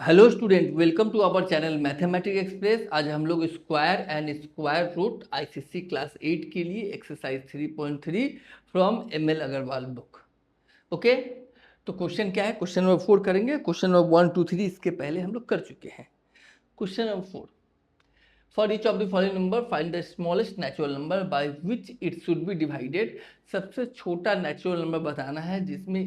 Hello student, welcome to our channel mathematics express. आज हम लोग square and square root ICSE class 8 के लिए exercise 3.3 from ML Agarwal book. Okay, तो question क्या है? क्वेश्चन नंबर 4 करेंगे। क्वेश्चन नंबर 1, 2, 3 इसके पहले हम लोग कर चुके हैं। Question number 4, for each of the following number find the smallest natural number by which it should be divided. सबसे छोटा नेचुरल नंबर बताना है जिसमें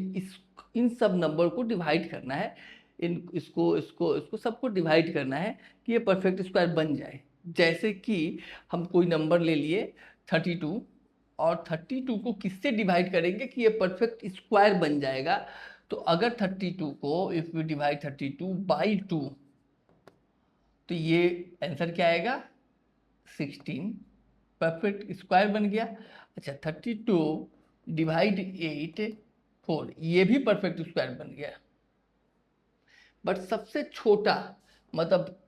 इन सब नंबर को डिवाइड करना है। इसको इसको इसको सबको डिवाइड करना है कि ये परफेक्ट स्क्वायर बन जाए। जैसे कि हम कोई नंबर ले लिए 32 और 32 को किससे डिवाइड करेंगे कि ये परफेक्ट स्क्वायर बन जाएगा। तो अगर 32 को इफ वी डिवाइड 32 बाई 2 तो ये आंसर क्या आएगा? 16 परफेक्ट स्क्वायर बन गया। अच्छा, 32 डिवाइड 8 4, ये भी परफेक्ट स्क्वायर बन गया। बट सबसे छोटा मतलब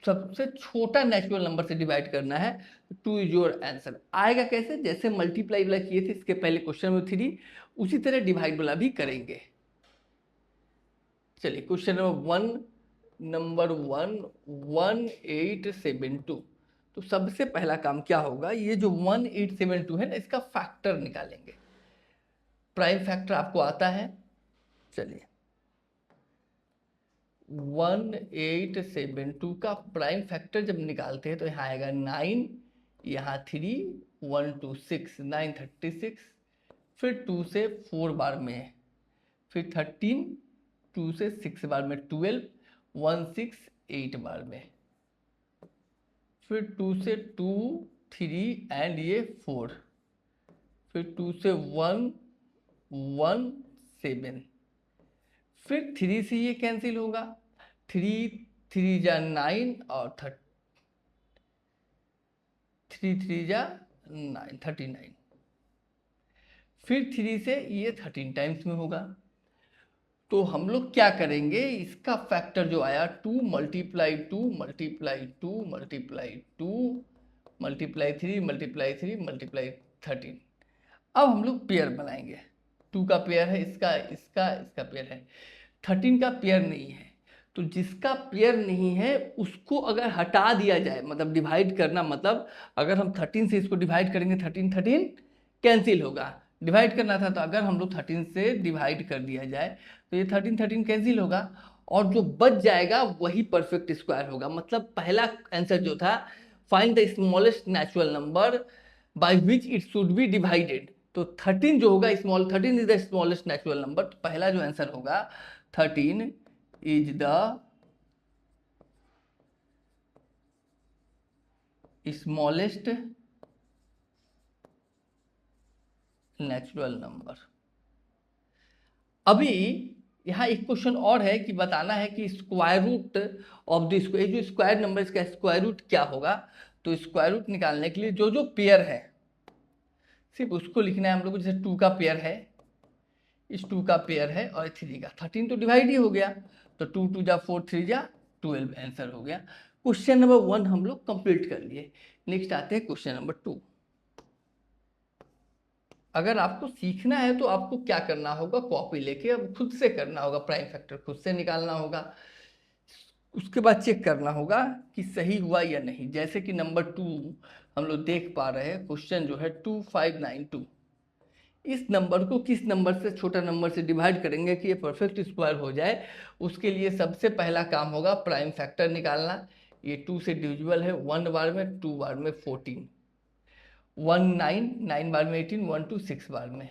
सबसे छोटा नेचुरल नंबर से डिवाइड करना है। 2 इज योर आंसर। आएगा कैसे? जैसे मल्टीप्लाई वाला किए थे इसके पहले क्वेश्चन में 3, उसी तरह डिवाइड वाला भी करेंगे। चलिए क्वेश्चन नंबर 1 1872। तो सबसे पहला काम क्या होगा, ये जो 1872 है ना, इसका फैक्टर निकालेंगे। प्राइम फैक्टर आपको आता है? चलिए 1872 का प्राइम फैक्टर जब निकालते हैं तो यहाँ आएगा 9, यहाँ 3, 1 2 6 9 36, फिर 2 से 4 बार में, फिर 13, 2 से 6 बार में 12, 1 6 8 बार में, फिर 2 से 2 3 एंड ये 4, फिर 2 से 1 1 7, फिर 3 से ये कैंसिल होगा, 3 3 जा 9 और 3 3 जा 9 39, फिर 3 से ये 13 टाइम्स में होगा। तो हम लोग क्या करेंगे, इसका फैक्टर जो आया 2 multiply 2 multiply 2 multiply 2 multiply 3 multiply 3 multiply 13। अब हम लोग पेयर बनाएंगे। 2 का पेयर है इसका इसका इसका पेयर है, 13 का पेयर नहीं है। तो जिसका पेयर नहीं है उसको अगर हटा दिया जाए, मतलब डिवाइड करना, मतलब अगर हम 13 से इसको डिवाइड करेंगे 13 13 कैंसिल होगा। डिवाइड करना था तो अगर हम लोग 13 से डिवाइड कर दिया जाए तो ये 13 13 कैंसिल होगा और जो बच जाएगा वही परफेक्ट स्क्वायर होगा। मतलब पहला आंसर जो था find the smallest natural number by which it should be divided, तो 13 जो होगा, 13 is the smallest natural number. तो पहला जो आंसर होगा 13 is the smallest natural number. अभी यहाँ एक क्वेश्चन और है कि बताना है कि square root of the square, जो स्क्वायर नंबर इसका स्क्वायर रूट क्या होगा। तो स्क्वायर रूट निकालने के लिए जो जो पेयर है सिर्फ उसको लिखना है हम लोग को। जैसे 2 का पेयर है, इस 2 का पेयर है और 3 का, 13 तो डिवाइड ही हो गया। तो 2 2 जा 4 3 जा 12 आंसर हो गया। क्वेश्चन नंबर 1 हम लोग कंप्लीट कर लिए। नेक्स्ट आते हैं क्वेश्चन नंबर 2। अगर आपको सीखना है तो आपको क्या करना होगा, कॉपी लेके अब खुद से करना होगा, प्राइम फैक्टर खुद से निकालना होगा। उसके बाद चेक करना होगा कि सही हुआ या नहीं। जैसे कि नंबर 2 हम लोग देख पा रहे हैं, क्वेश्चन जो है 2592, इस नंबर को किस नंबर से, छोटा नंबर से डिवाइड करेंगे कि ये परफेक्ट स्क्वायर हो जाए। उसके लिए सबसे पहला काम होगा प्राइम फैक्टर निकालना। ये 2 से डिविजिबल है, 1 बार में, 2 बार में 14, 1 9 9 बार में 18, 1 2 6 बार में,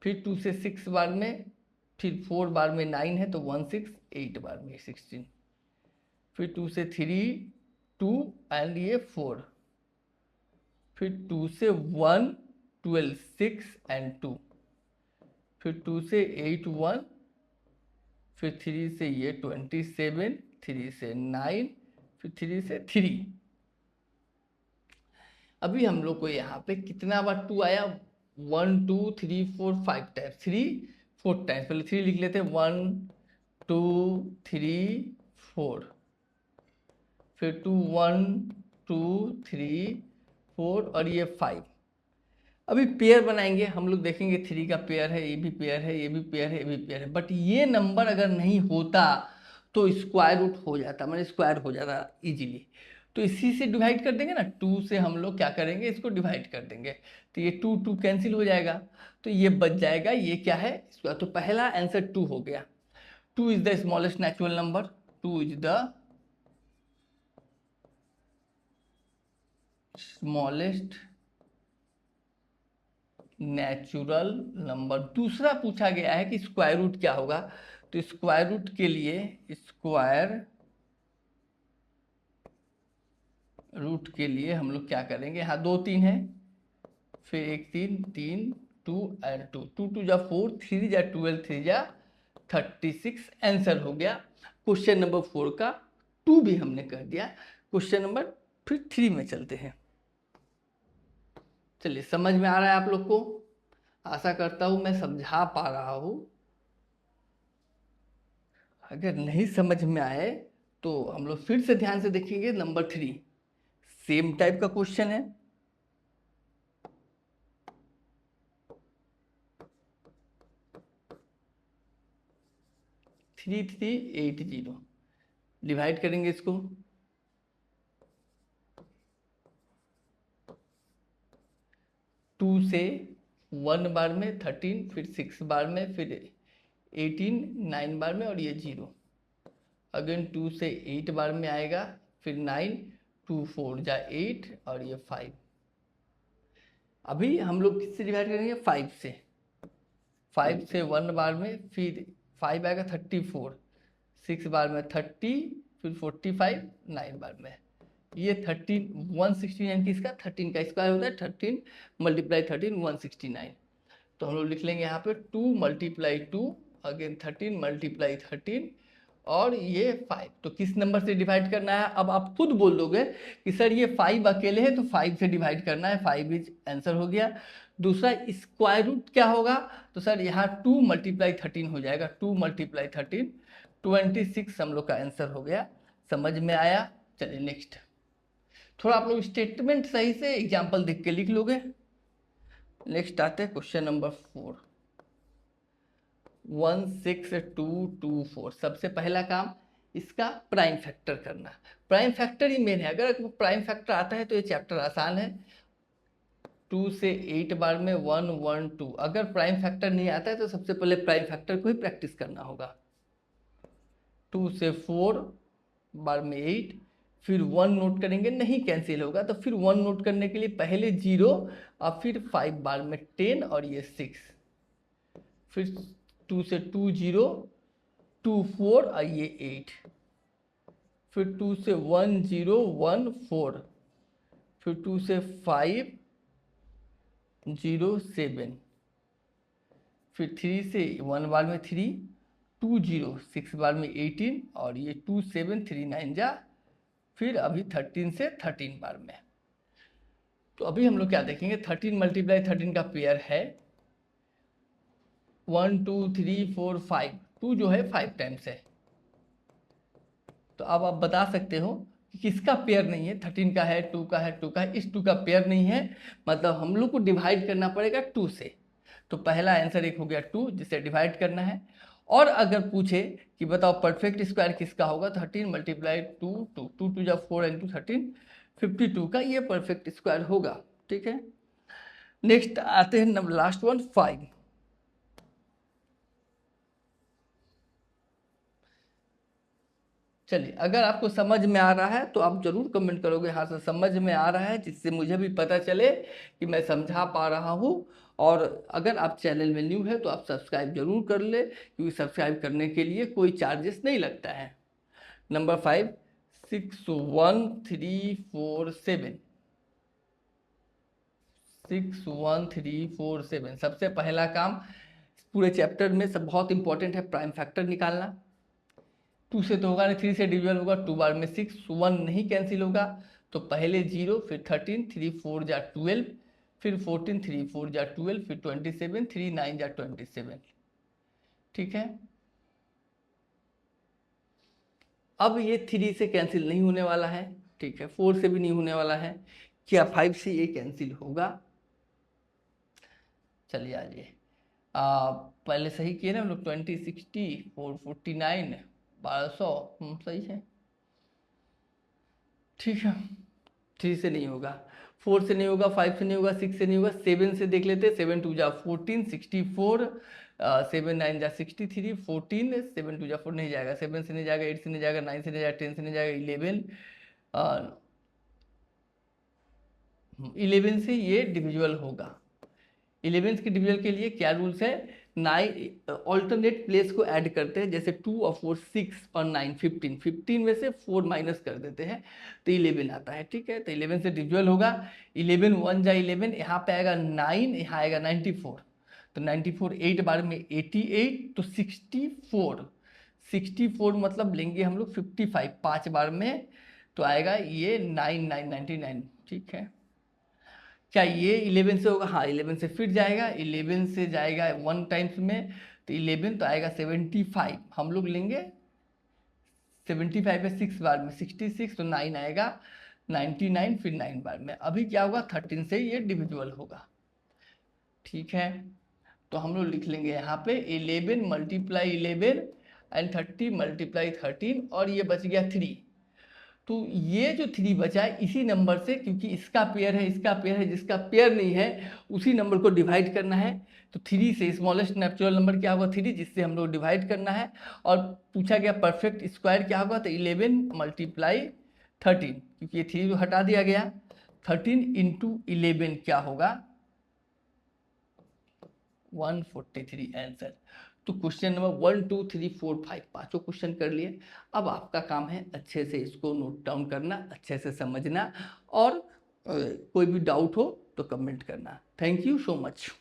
फिर 2 से 6 बार में, फिर 4 बार में 9 है तो 1 6 8 बार में 16, फिर 2 से 3 2 एंड ये 4, फिर 2 से 1 12 6 एंड 2, फिर 2 से 8 1, फिर 3 से ये 27, 3 से 9, फिर 3 से 3। अभी हम लोग को यहाँ पे कितना बार 2 आया, 1 2 3 4 5 टाइम्स, 3 4 टाइम्स। पहले 3 लिख लेते हैं, 1 2 3 4, फिर 2 1 2 3 4 और ये 5। अभी पेयर बनाएंगे हम लोग, देखेंगे 3 का पेयर है, ये भी पेयर है, ये भी पेयर है, ये भी पेयर है। बट ये नंबर अगर नहीं होता तो स्क्वायर रूट हो जाता, मतलब स्क्वायर हो जाता इजीली। तो इसी से डिवाइड कर देंगे ना, 2 से हम लोग क्या करेंगे, इसको डिवाइड कर देंगे, तो ये 2 2 कैंसिल हो जाएगा, तो ये बच जाएगा, ये क्या है स्क्वायर। तो पहला आंसर 2 हो गया। 2 is the smallest natural number, 2 is the smallest natural number. दूसरा पूछा गया है कि स्क्वायर रूट क्या होगा, तो स्क्वायर रूट के लिए स्क्वायर रूट के लिए हम लोग क्या करेंगे, यहाँ 2 3 है, फिर एक 3 3 2 एंड 2 2 2 जा 4, 3 जा 12, 3 जा 36, आंसर हो गया क्वेश्चन नंबर 4 का। 2 भी हमने कर दिया। क्वेश्चन नंबर फिर 3 में चलते हैं। चलिए, समझ में आ रहा है आप लोग को, आशा करता हूं मैं समझा पा रहा हूं। अगर नहीं समझ में आए तो हम लोग फिर से ध्यान से देखेंगे। नंबर 3 सेम टाइप का क्वेश्चन है। थ्री 3 8 0 डिवाइड करेंगे इसको, 2 से 1 बार में 13, फिर 6 बार में, फिर 18 9 बार में, और ये 0 अगेन 2 से 8 बार में आएगा, फिर 9 2 4 जा 8 और ये 5। अभी हम लोग किससे डिवाइड करेंगे, 5 से। 5 से 1 बार में, फिर 5 आएगा 34, 6 बार में 30, फिर 45 9 बार में। ये 13 169 किसका, 13 का स्क्वायर होता है, 13 मल्टीप्लाई 13 169। तो हम लोग लिख लेंगे यहाँ पे 2 मल्टीप्लाई 2 अगेन 13 मल्टीप्लाई 13 और ये 5। तो किस नंबर से डिवाइड करना है, अब आप खुद बोल दोगे कि सर ये 5 अकेले है तो 5 से डिवाइड करना है, 5 इज आंसर हो गया। दूसरा स्क्वायर रूट क्या होगा, तो सर यहाँ 2 मल्टीप्लाई 13 हो जाएगा, 2 मल्टीप्लाई 13 26 हम लोग का आंसर हो गया। समझ में आया। चलिए नेक्स्ट, थोड़ा आप लोग स्टेटमेंट सही से एग्जाम्पल देख के लिख लोगे। नेक्स्ट आते हैं क्वेश्चन नंबर 4, 16224। सबसे पहला काम इसका प्राइम फैक्टर करना। प्राइम फैक्टर ही मेन है, अगर प्राइम फैक्टर आता है तो ये चैप्टर आसान है। 2 से 8 बार में 1 1 2। अगर प्राइम फैक्टर नहीं आता है तो सबसे पहले प्राइम फैक्टर को ही प्रैक्टिस करना होगा। 2 से 4 बार में 8, फिर 1 नोट करेंगे, नहीं कैंसिल होगा तो फिर 1 नोट करने के लिए पहले 0 और फिर 5 बार में 10 और ये 6, फिर 2 से 2 0 2 4 और ये 8, फिर 2 से 1 0 1 4, फिर 2 से 5 0 7, फिर 3 से 1 बार में 3 2 0 6 बार में 18 और ये 2 7 3 9 जा, फिर अभी 13 से 13 बार में। तो अभी हम लोग क्या देखेंगे, 13 मल्टीप्लाई 13 का पेयर है 1 2 3 4 5, 2 जो है 5 टाइम्स है। तो अब आप बता सकते हो कि किसका पेयर नहीं है, 13 का है, 2 का है, 2 का है, इस 2 का पेयर नहीं है, मतलब हम लोग को डिवाइड करना पड़ेगा 2 से। तो पहला आंसर एक हो गया 2 जिसे डिवाइड करना है। और अगर पूछे कि बताओ परफेक्ट स्क्वायर किसका होगा, 13 मल्टीप्लाई 2 2 2 2 जा 4 इंटू 13 52 का ये परफेक्ट स्क्वायर होगा। ठीक है, नेक्स्ट आते हैं लास्ट वन 5। चलिए, अगर आपको समझ में आ रहा है तो आप जरूर कमेंट करोगे हाँ सर समझ में आ रहा है, जिससे मुझे भी पता चले कि मैं समझा पा रहा हूँ। और अगर आप चैनल में न्यू है तो आप सब्सक्राइब जरूर कर ले, क्योंकि सब्सक्राइब करने के लिए कोई चार्जेस नहीं लगता है। नंबर 5 6 1 3 4 7, 6 1 3 4 7। सबसे पहला काम पूरे चैप्टर में सब बहुत इंपॉर्टेंट है, प्राइम फैक्टर निकालना। 2 से तो होगा नहीं, 3 से डिविजल होगा, 2 बार में 6, 1 नहीं कैंसिल होगा, तो पहले 0, फिर 13 3 4 जा 12, फिर 14 3 4 जा 12, फिर 27 3 9 जा 27। ठीक है, अब ये 3 से कैंसिल नहीं होने वाला है, ठीक है, 4 से भी नहीं होने वाला है, क्या 5 से ये कैंसिल होगा। चलिए आइए, पहले सही किए ना हम लोग, 20 60 4 49 1200, सही है, ठीक है। 3 से नहीं होगा, 4 से नहीं होगा, 5 से नहीं होगा, 6 से नहीं होगा, 7 से देख लेते। 7 2 जा 14, 64, 7 9 जा 63, 14, 7 2 जा 4 नहीं जाएगा, 7 से नहीं जाएगा, 8 से नहीं जाएगा, 9 से नहीं जाएगा, 10 से नहीं जाएगा, 11 से ये डिविजुअल होगा। 11 के डिविजन के लिए क्या रूल्स है, 9 ऑल्टरनेट प्लेस को ऐड करते हैं, जैसे 2 और 4 6 और 9 15, 15 में से 4 माइनस कर देते हैं तो 11 आता है, ठीक है। तो 11 से डिविजुअल होगा, 11 1 जा 11, यहाँ पे आएगा 9, यहाँ आएगा 94, तो 94 8 बार में 88, तो 64 मतलब लेंगे हम लोग 55 5 बार में, तो आएगा ये 9999, ठीक है। क्या ये 11 से होगा, हाँ 11 से फिर जाएगा, 11 से जाएगा 1 टाइम्स में, तो 11 तो आएगा 75, हम लोग लेंगे 75 है 6 बार में 66, तो 9 आएगा 99, फिर 9 बार में। अभी क्या होगा, 13 से ये डिविजुअल होगा, ठीक है। तो हम लोग लिख लेंगे यहाँ पे 11 मल्टीप्लाई 11 एंड 30 मल्टीप्लाई 13, और ये बच गया 3। तो ये जो 3 बचा है इसी नंबर से, क्योंकि इसका पेयर है इसका पेयर है, जिसका पेयर नहीं है उसी नंबर को डिवाइड करना है। तो 3 से स्मॉलेस्ट नेचुरल नंबर क्या होगा 3, जिससे हम लोग डिवाइड करना है। और पूछा गया परफेक्ट स्क्वायर क्या होगा, तो 11 मल्टीप्लाई 13, क्योंकि ये 3 हटा दिया गया, 13 इंटू 11 क्या होगा 143 आंसर। तो क्वेश्चन नंबर 1 2 3 4 5 पाँचों क्वेश्चन कर लिए। अब आपका काम है अच्छे से इसको नोट डाउन करना, अच्छे से समझना, और कोई भी डाउट हो तो कमेंट करना। Thank you so much.